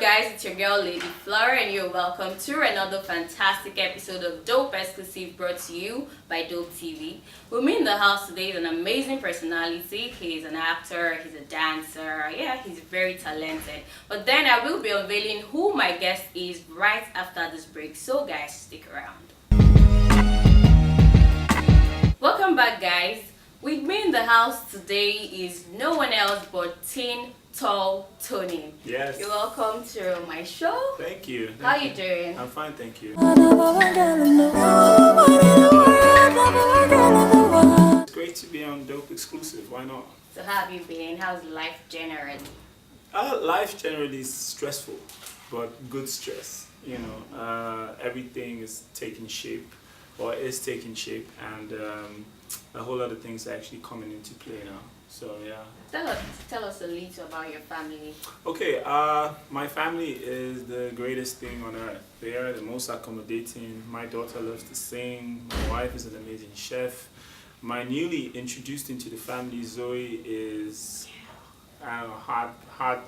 guys, it's your girl Lady Flora and you're welcome to another fantastic episode of Dope Exclusive brought to you by Dope TV. With me in the house today is an amazing personality. He's an actor, he's a dancer, yeah, he's very talented. But then I will be unveiling who my guest is right after this break, so guys, stick around. Welcome back, guys. With me in the house today is no one else but Teen Tall Tony. Yes. You're welcome to my show. Thank you. How you doing? I'm fine, thank you. It's great to be on Dope Exclusive. Why not? So how have you been? How's life generally? Life generally is stressful, but good stress. You know, everything is taking shape, or is taking shape, and a whole lot of things are actually coming into play now. So yeah. Tell us a little about your family. Okay, my family is the greatest thing on earth. They are the most accommodating. My daughter loves to sing. My wife is an amazing chef. My newly introduced into the family, Zoe, is hard.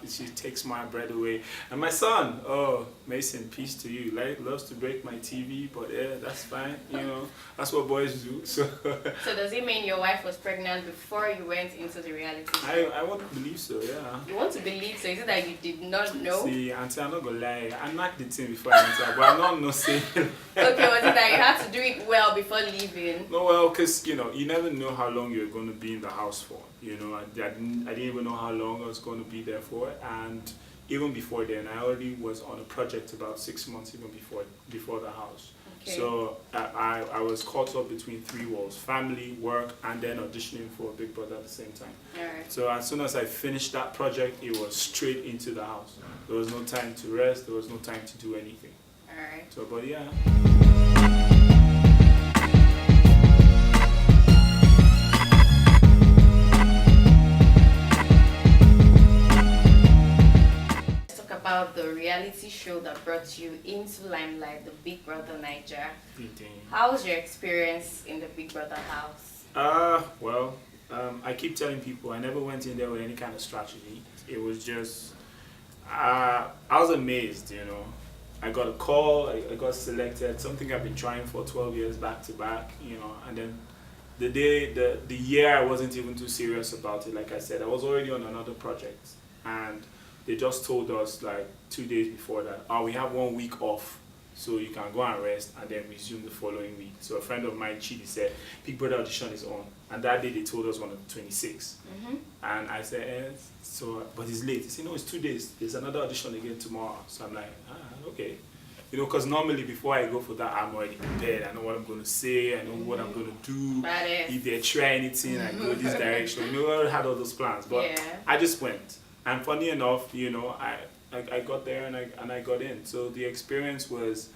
She takes my breath away. And my son, oh, Mason, peace to you. Like, loves to break my TV, but yeah, that's fine. You know, that's what boys do. So does it mean your wife was pregnant before you went into the reality show? I want to believe so, yeah. You want to believe so? Is it that you did not know? See, Auntie, I'm not gonna lie. I knocked the thing before I entered, but I'm not no saying. Okay, was it that you had to do it well before leaving? No, well, because you know, you never know how long you're going to be in the house for. You know, I didn't even know how long I was going to be there for, and even before then, I already was on a project about 6 months even before the house. Okay. So I was caught up between three walls: family, work, and then auditioning for Big Brother at the same time. Alright. So as soon as I finished that project, it was straight into the house. There was no time to rest. There was no time to do anything. Alright. So, but yeah. About the reality show that brought you into limelight, the Big Brother Niger. How was your experience in the Big Brother house? Well, I keep telling people I never went in there with any kind of strategy. It was just, I was amazed, you know. I got a call, I got selected, something I've been trying for 12 years back to back, you know, and then the year I wasn't even too serious about it. Like I said, I was already on another project, and they just told us like 2 days before that, we have 1 week off, so you can go and rest and then resume the following week. So a friend of mine, Chidi, said, Big Brother audition is on. And that day they told us on the 26th. Mm-hmm. And I said, but it's late. He said, no, it's 2 days. There's another audition again tomorrow. So I'm like, okay. You know, because normally before I go for that, I'm already prepared. I know what I'm going to say. I know what I'm going to do. If they try anything, I go this direction. You know, I already had all those plans. But yeah. I just went. And funny enough, you know, I got there and I got in. So the experience was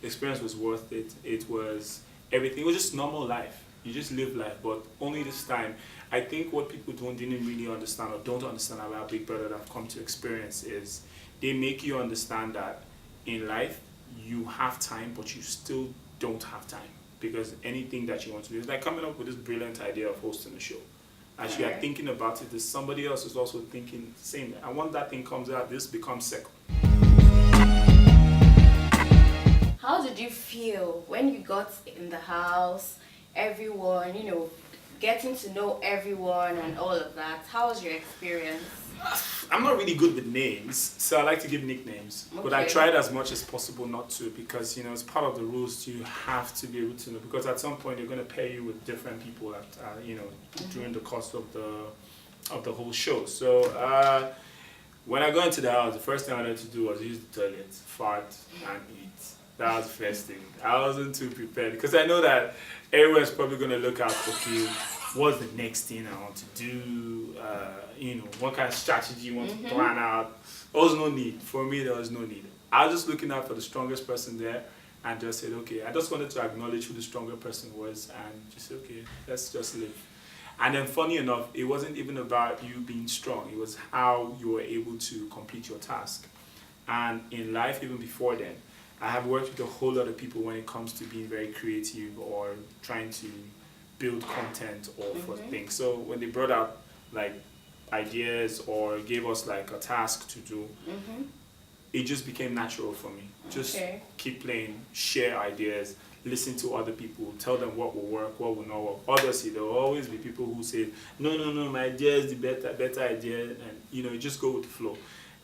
worth it. It was everything. It was just normal life. You just live life. But only this time, I think what people didn't really understand or don't understand about Big Brother that I've come to experience is they make you understand that in life you have time, but you still don't have time, because anything that you want to do is like coming up with this brilliant idea of hosting a show. As you are thinking about it, there's somebody else who's also thinking the same. And once that thing comes out, this becomes second. How did you feel when you got in the house, everyone, you know, getting to know everyone and all of that? How was your experience? I'm not really good with names, so I like to give nicknames. Okay. But I tried as much as possible not to, because, you know, it's part of the rules. You have to be able to know, because at some point they're going to pair you with different people you know, during the course of the whole show. So when I got into the house, the first thing I wanted to do was use the toilet, fart, and eat. That was the first thing. I wasn't too prepared, because I know that everyone's probably going to look out, okay, what's the next thing I want to do? You know, what kind of strategy you want to plan out? There was no need. For me, there was no need. I was just looking out for the strongest person there and just said, okay, I just wanted to acknowledge who the stronger person was and just say, okay, let's just live. And then funny enough, it wasn't even about you being strong. It was how you were able to complete your task. And in life, even before then, I have worked with a whole lot of people when it comes to being very creative or trying to build content or for things. So when they brought out like ideas or gave us like a task to do, it just became natural for me. Just Okay. keep playing, share ideas, listen to other people, tell them what will work, what will not work. Obviously, there will always be people who say, no, my idea is the better idea, and you just go with the flow.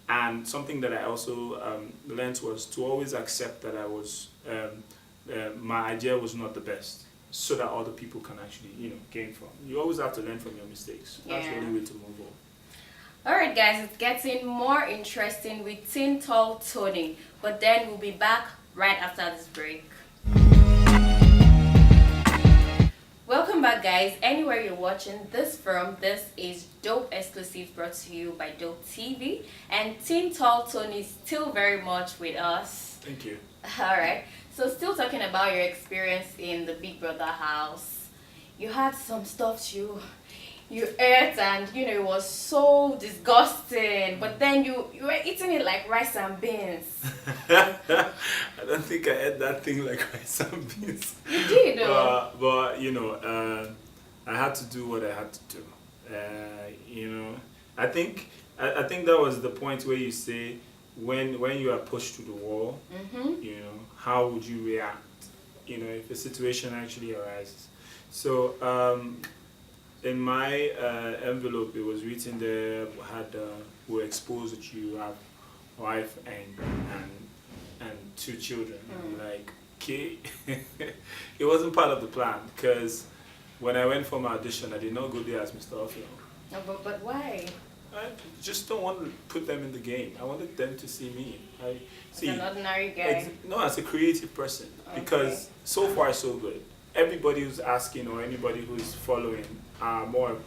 And something that I also learned was to always accept that my idea was not the best, so that other people can actually gain from. You always have to learn from your mistakes. That's the Yeah. only way to move on. Alright guys, it's getting more interesting with Teen Tall Tony, but then we'll be back right after this break. Welcome back guys, anywhere you're watching this from, this is Dope Exclusive brought to you by Dope TV, and Teen Tall Tony is still very much with us. Thank you. Alright, so still talking about your experience in the Big Brother house. You had some stuff you ate and it was so disgusting, but then you were eating it like rice and beans. I don't think I ate that thing like rice and beans. You did though. But I had to do what I had to do. I think that was the point where you say when you are pushed to the wall, how would you react? If a situation actually arises. So in my envelope, it was written there, who exposed that you have wife and 2 children. I'm like, okay. It wasn't part of the plan, because when I went for my audition, I did not go there as Mr. Offio. No, but why? I just don't want to put them in the game. I wanted them to see me. As an ordinary guy. No, as a creative person, because so far so good. Everybody who's asking or anybody who's following more,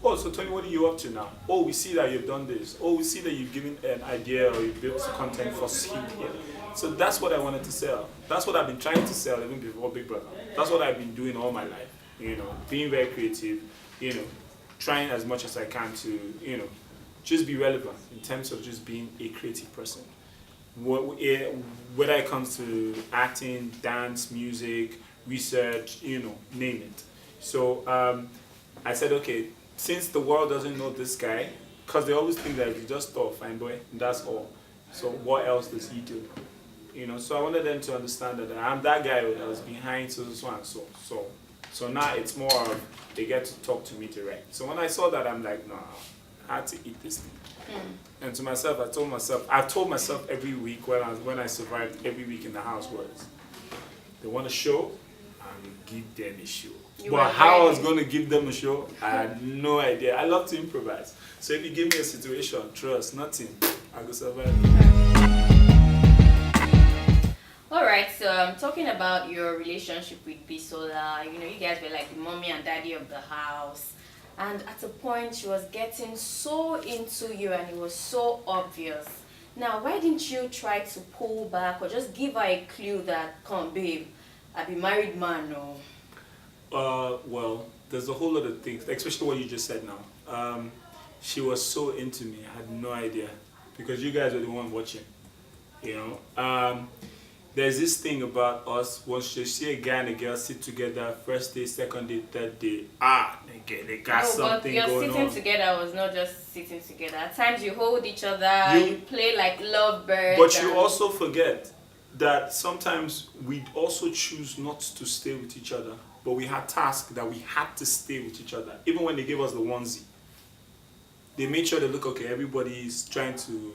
oh, so Tony, what are you up to now? Oh, we see that you've done this. Oh, we see that you've given an idea or you've built content for Sleep here. So that's what I wanted to sell. That's what I've been trying to sell even before Big Brother. That's what I've been doing all my life. Being very creative, trying as much as I can to, just be relevant in terms of just being a creative person. Whether it comes to acting, dance, music, research, name it. So I said, okay, since the world doesn't know this guy, because they always think that he's just a fine boy, and that's all. So what else does he do? So I wanted them to understand that I'm that guy that was behind so and so. So now it's more of they get to talk to me direct. So when I saw that, I'm like, no, I had to eat this thing. And to myself, I've told myself every week when I survived every week in the house was, they want a show, I will give them a show. But how I was going to give them a show, I had no idea. I love to improvise. So if you give me a situation, trust, nothing, I will survive. Alright, so talking about your relationship with Bisola, you guys were like the mommy and daddy of the house. And at a point, she was getting so into you and it was so obvious. Now, why didn't you try to pull back or just give her a clue that, come babe, I be married man, no? Well, there's a whole lot of things, especially what you just said now. She was so into me, I had no idea, because you guys were the one watching, There's this thing about us, once you see a guy and a girl sit together, first day, second day, third day, they got something going on. But your sitting together was not just sitting together. At times you hold each other, you play like lovebirds. But you also forget that sometimes we also choose not to stay with each other, but we had tasks that we had to stay with each other. Even when they gave us the onesie, they made sure they look okay, everybody's trying to,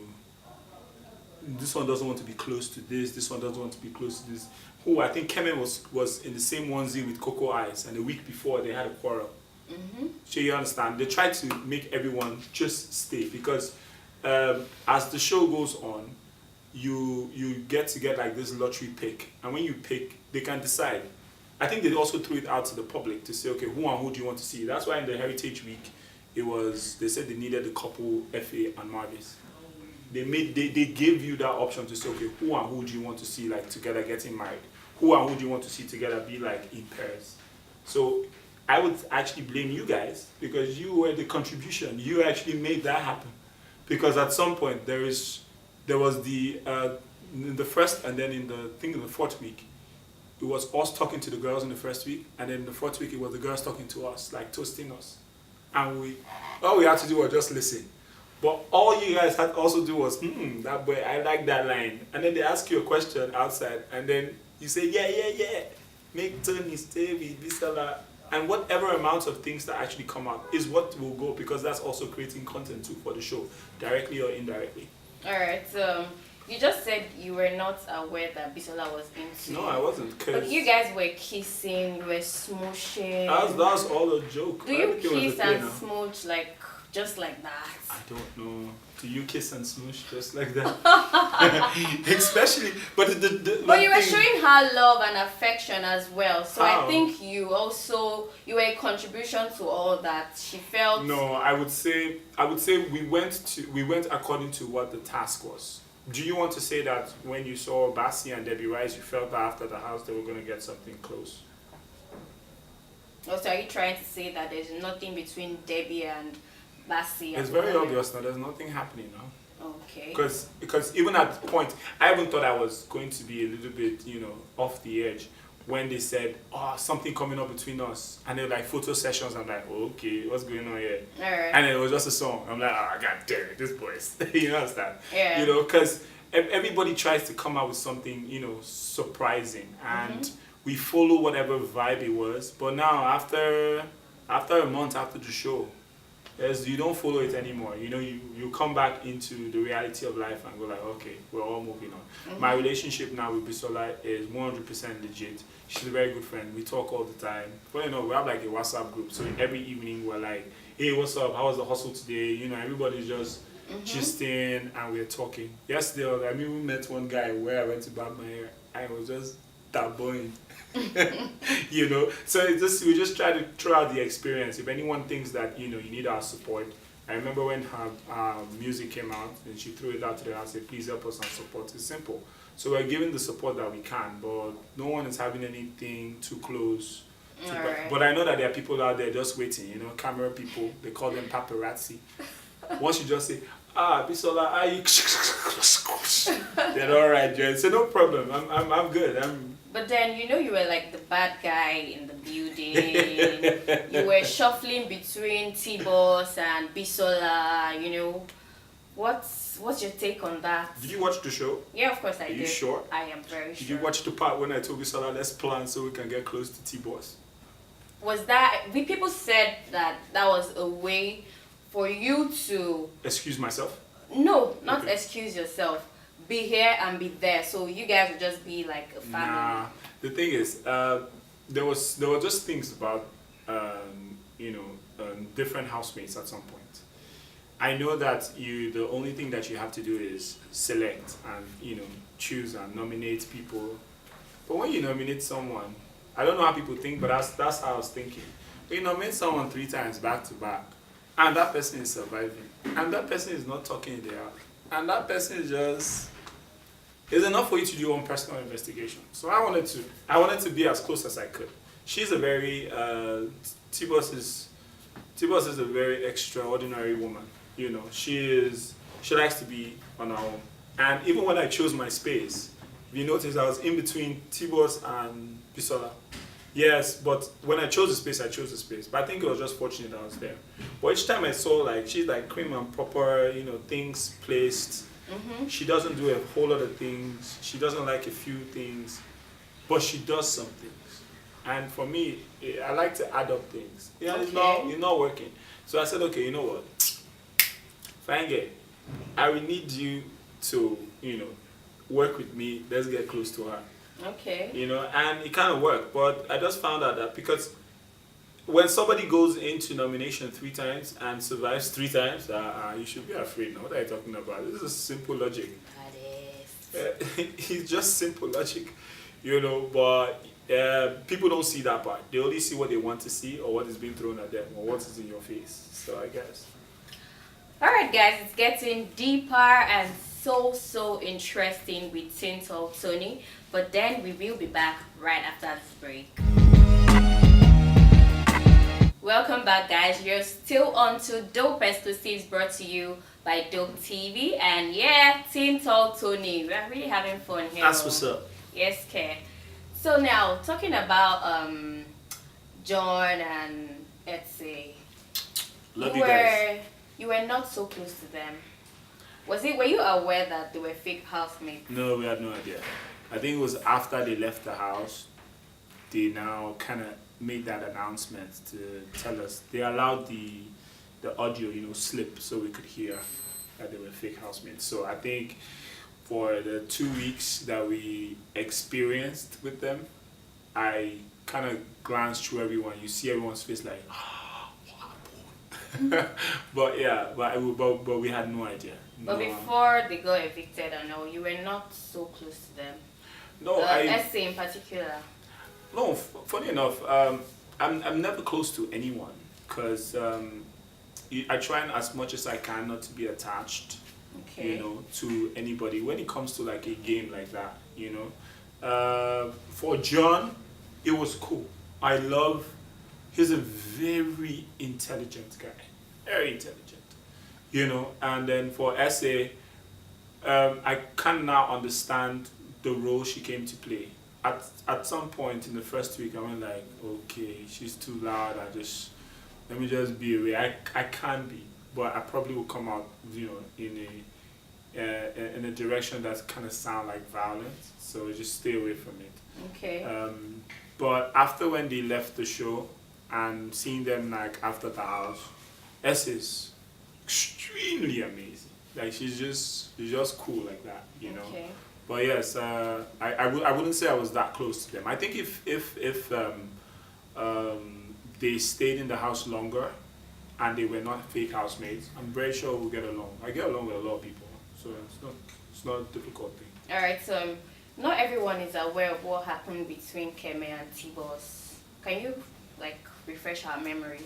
this one doesn't want to be close to this one doesn't want to be close to this. I think Kemen was in the same onesie with Coco Eyes, and the week before they had a quarrel. So you understand, they try to make everyone just stay, because as the show goes on, you get like this lottery pick, and when you pick, they can decide. I think they also threw it out to the public to say, okay, who do you want to see? That's why in the Heritage Week, they said they needed the couple, FA and Marvis. They gave you that option to say, okay, who do you want to see like together getting married? Who do you want to see together be like in pairs? So I would actually blame you guys, because you were the contribution. You actually made that happen. Because at some point there was in the first, and then in the fourth week, it was us talking to the girls in the first week, and then in the fourth week it was the girls talking to us, like toasting us. And all we had to do was just listen. But all you guys had to also do was, that boy, I like that line. And then they ask you a question outside, and then you say, yeah. Make Tony stay with Bisola. And whatever amount of things that actually come out is what will go, because that's also creating content too for the show, directly or indirectly. Alright, so you just said you were not aware that Bisola was into. No, I wasn't. But you guys were kissing, you were smooshing. That was all a joke. Do you kiss and smooch like just like that? I don't know. Do you kiss and smooch just like that? Especially, but you were showing her love and affection as well. So I think you were a contribution to all that. She felt. No, I would say we went according to what the task was. Do you want to say that when you saw Bassi and Debbie Rice, you felt that after the house they were going to get something close? Also, are you trying to say that there's nothing between Debbie and Bassi? It's very obvious now. There's nothing happening now. Okay. Because even at the point, I even thought I was going to be a little bit, off the edge when they said, something coming up between us. And they were like photo sessions. I'm like, okay, what's going on here? All right. And then it was just a song. I'm like, God damn it, this voice. You understand? Yeah. Because everybody tries to come out with something, surprising. And we follow whatever vibe it was. But now, after a month after the show, you don't follow it anymore. You come back into the reality of life and go like, okay, we're all moving on. My relationship now with Bisola is 100% legit. She's a very good friend. We talk all the time. But we have like a WhatsApp group. So every evening we're like, hey, what's up? How was the hustle today? Everybody's just gisting and we're talking. Yesterday, we met one guy where I went to barb my hair. I was just that boy. So we just try to throw out the experience. If anyone thinks that you need our support, I remember when her music came out and she threw it out to the house, said please help us and support. It's simple. So we're giving the support that we can, but no one is having anything too close. But I know that there are people out there just waiting. Camera people, they call them paparazzi. Once you just say, Bisola, are you? They're all right, Jen. So no problem. I'm good. But then you were like the bad guy in the building. You were shuffling between T-Boss and Bisola. What's your take on that? Did you watch the show? Yeah, of course I did. Are you sure? I am very sure. Did you watch the part when I told Bisola let's plan so we can get close to T-Boss? Was that people said that was a way for you to excuse myself? No, not excuse yourself. Be here and be there, so you guys would just be like a family. Nah, the thing is, there were just things about different housemates at some point. I know that the only thing that you have to do is select and choose and nominate people. But when you nominate someone, I don't know how people think, but that's how I was thinking. When you nominate someone 3 times back to back, and that person is surviving, and that person is not talking in the out, and that person is just. It's enough for you to do your own personal investigation. So I wanted to be as close as I could. She's a very T-Boss is a very extraordinary woman. She likes to be on her own. And even when I chose my space, if you notice I was in between T-Boss and Bisola. Yes, but when I chose the space, I chose the space. But I think it was just fortunate I was there. But each time I saw she's like prim and proper, things placed. She doesn't do a whole lot of things. She doesn't like a few things, but she does some things. And for me, I like to add up things. It's not working. So I said, okay, you know what? Fine girl, I will need you to, work with me. Let's get close to her. Okay. And it kind of worked. But I just found out that because when somebody goes into nomination 3 times and survives 3 times, you should be afraid. Now, what are you talking about? This is simple logic. It's just simple logic, but people don't see that part. They only see what they want to see or what is being thrown at them or what is in your face. So I guess. Alright guys, it's getting deeper and so interesting with Teen Talk Tony. But then we will be back right after this break. Welcome back guys, you're still on to Dope Exclusives brought to you by Dope TV, and Teen Talk Tony, we're really having fun here. That's what's up. Yes, K. So now, talking about John and Etsy. Love you guys. You were not so close to them. Were you aware that they were fake housemates? No, we had no idea. I think it was after they left the house, they now kind of made that announcement to tell us. They allowed the audio, slip so we could hear that they were fake housemates. So I think for the 2 weeks that we experienced with them, I kind of glanced through everyone. You see everyone's face like, what happened? but we had no idea. But before they got evicted and all, you were not so close to them. No, Essay in particular. No, funny enough, I'm never close to anyone because I try and as much as I can not to be attached, to anybody when it comes to like a game like that, For John, it was cool. He's a very intelligent guy, very intelligent, and then for Essay, I can now understand the role she came to play. At some point in the first week, I went like, okay, she's too loud. Let me just be away. I can be, but I probably will come out, in a direction that kind of sound like violence. So just stay away from it. Okay. But after when they left the show and seeing them like after the house, S is extremely amazing. Like she's just cool like that, Okay. But yes, I wouldn't say I was that close to them. I think if they stayed in the house longer and they were not fake housemates, I'm very sure we'll get along. I get along with a lot of people, so it's not a difficult thing. All right, so not everyone is aware of what happened between Keme and T-Boss. Can you refresh our memories?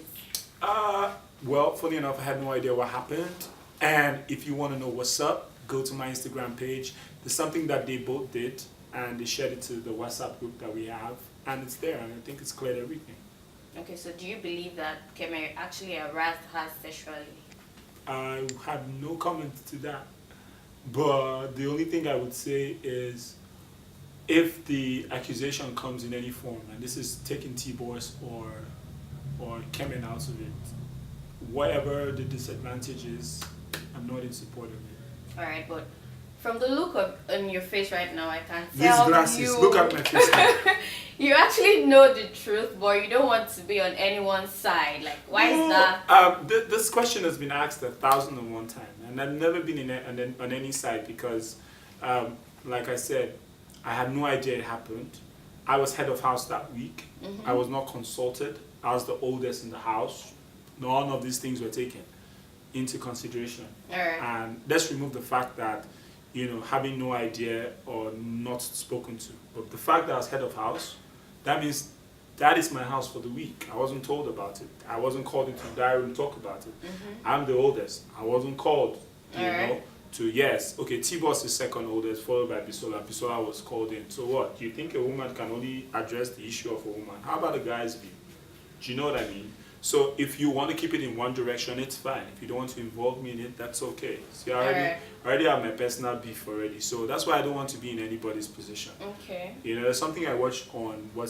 Well, funny enough, I had no idea what happened. And if you want to know what's up, go to my Instagram page. There's something that they both did, and they shared it to the WhatsApp group that we have, and it's there, and I think it's cleared everything. Okay, so do you believe that Keme actually harassed her sexually? I have no comment to that. But the only thing I would say is, if the accusation comes in any form, and this is taking T-Boss or Keme out of it, whatever the disadvantage is, I'm not in support of it. All right, but from the look on your face right now, I can These tell glasses, look at my face now. You actually know the truth, but you don't want to be on anyone's side. Like, why is that? This question has been asked 1,001 times, and I've never been on any side because, like I said, I had no idea it happened. I was head of house that week. I was not consulted. I was the oldest in the house. None of these things were taken into consideration. All right. And let's remove the fact that, having no idea or not spoken to. But the fact that I was head of house, that means that is my house for the week. I wasn't told about it. I wasn't called into the diary room to talk about it. I'm the oldest. I wasn't called, T-Boss is second oldest, followed by Bisola. Bisola was called in. So what? Do you think a woman can only address the issue of a woman? How about a guy's view? Do you know what I mean? So if you want to keep it in one direction, it's fine. If you don't want to involve me in it, that's okay. See, I already have my personal beef already. So that's why I don't want to be in anybody's position. Okay. There's something I watched on, on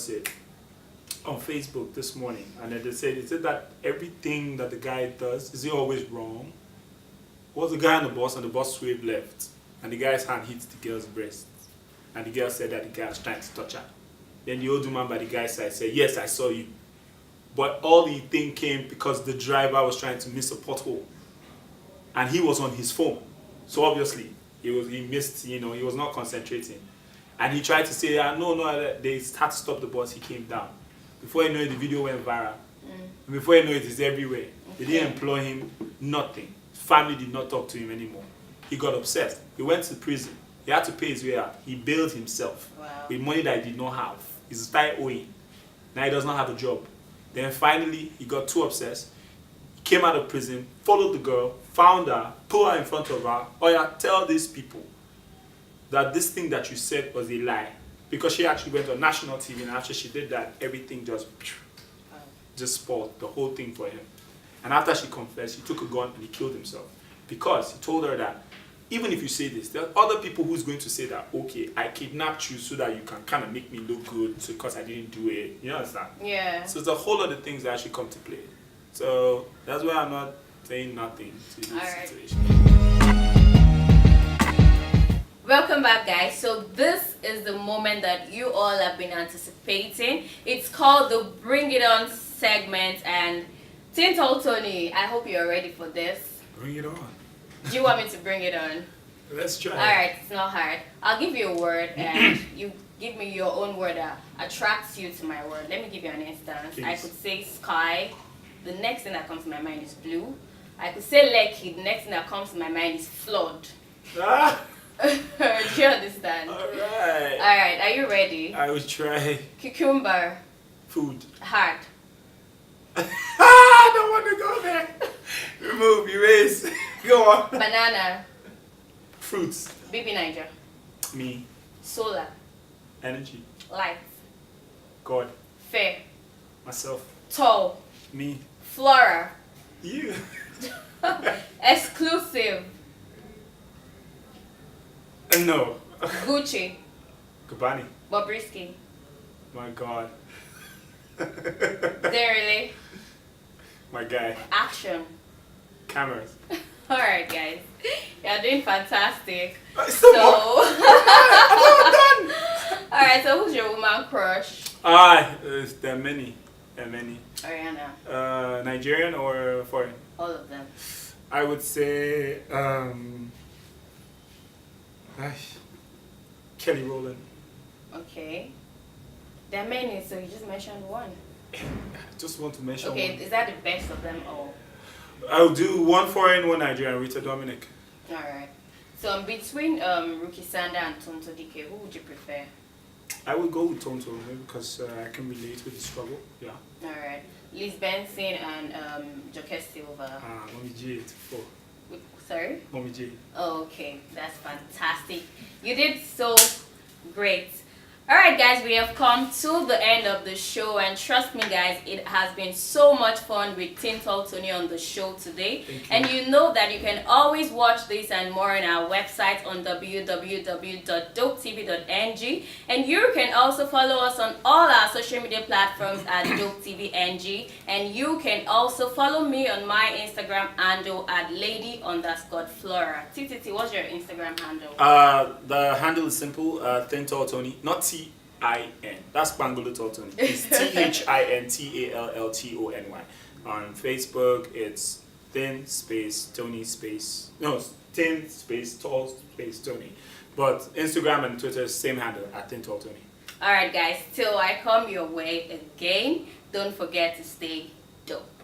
Facebook this morning. And then they said that everything that the guy does, is he always wrong? Was the guy on the bus and the bus swerved left and the guy's hand hit the girl's breast. And the girl said that the guy was trying to touch her. Then the old woman by the guy's side said, yes, I saw you. But all the thing came because the driver was trying to miss a pothole. And he was on his phone. So obviously, he missed, he was not concentrating. And he tried to say, no, they had to stop the bus, he came down. Before you know it, the video went viral. Before you know it, it's everywhere. Okay. They didn't employ him, nothing. His family did not talk to him anymore. He got obsessed. He went to prison. He had to pay his way out. He bailed himself with money that he did not have. He started owing. Now he does not have a job. Then finally, he got too obsessed, came out of prison, followed the girl, found her, put her in front of her. Tell these people that this thing that you said was a lie. Because she actually went on national TV, and after she did that, everything just spoiled the whole thing for him. And after she confessed, he took a gun and he killed himself. Because he told her that even if you say this, there are other people who's going to say that, okay, I kidnapped you so that you can kind of make me look good because I didn't do it. You understand? Yeah. So it's a whole lot of things that actually come to play. So that's why I'm not saying nothing to this Alright. situation. Welcome back, guys. So this is the moment that you all have been anticipating. It's called the Bring It On segment, and Tintal Tony, I hope you're ready for this. Bring it on. Do you want me to bring it on? Let's try. Alright, it's not hard. I'll give you a word and you give me your own word that attracts you to my word. Let me give you an instance. Please. I could say sky. The next thing that comes to my mind is blue. I could say Lekki. The next thing that comes to my mind is flood. Ah! Do you understand? Alright. Alright, are you ready? I will try. Cucumber. Food. Heart. I don't want to go there. Remove, erase. Go on. Banana. Fruits. Baby Niger. Me. Solar. Energy. Light. God. Fair. Myself. Tall. Me. Flora. You. Exclusive. No. Gucci. Kabani. Bobrisky. My God. Really? My guy. Action. Cameras. Alright, guys. You're doing fantastic. So, Alright, so who's your woman crush? there are many. There are many. Ariana. Nigerian or foreign? All of them. I would say Kelly Rowland. Okay. There are many, so you just mentioned one. I just want to mention Okay, one. is that the best of them all? I'll do one foreign, one Nigerian. Rita Dominic. Alright. So between Ruki Sanda and Tonto Dike, who would you prefer? I would go with Tonto maybe because I can relate with the struggle. Yeah. Alright. Liz Benson and Joke Silva. Mommy J for Sorry? Mommy J. Oh, okay, that's fantastic. You did so great. Alright guys, we have come to the end of the show, and trust me guys, it has been so much fun with Tintal Tony on the show today. And you know that you can always watch this and more on our website on www.dopetv.ng, and you can also follow us on all our social media platforms at DopeTVNG, and you can also follow me on my Instagram handle at lady_Flora. TTT, what's your Instagram handle? The handle is simple. Tintal Tony, not Tin. That's Bangolo Tony. It's THINTALLTONY. On Facebook, it's Thin space Tony space Thin space Tall space Tony. But Instagram and Twitter, same handle at Tintal Tony. Alright guys, till I come your way again, don't forget to stay dope.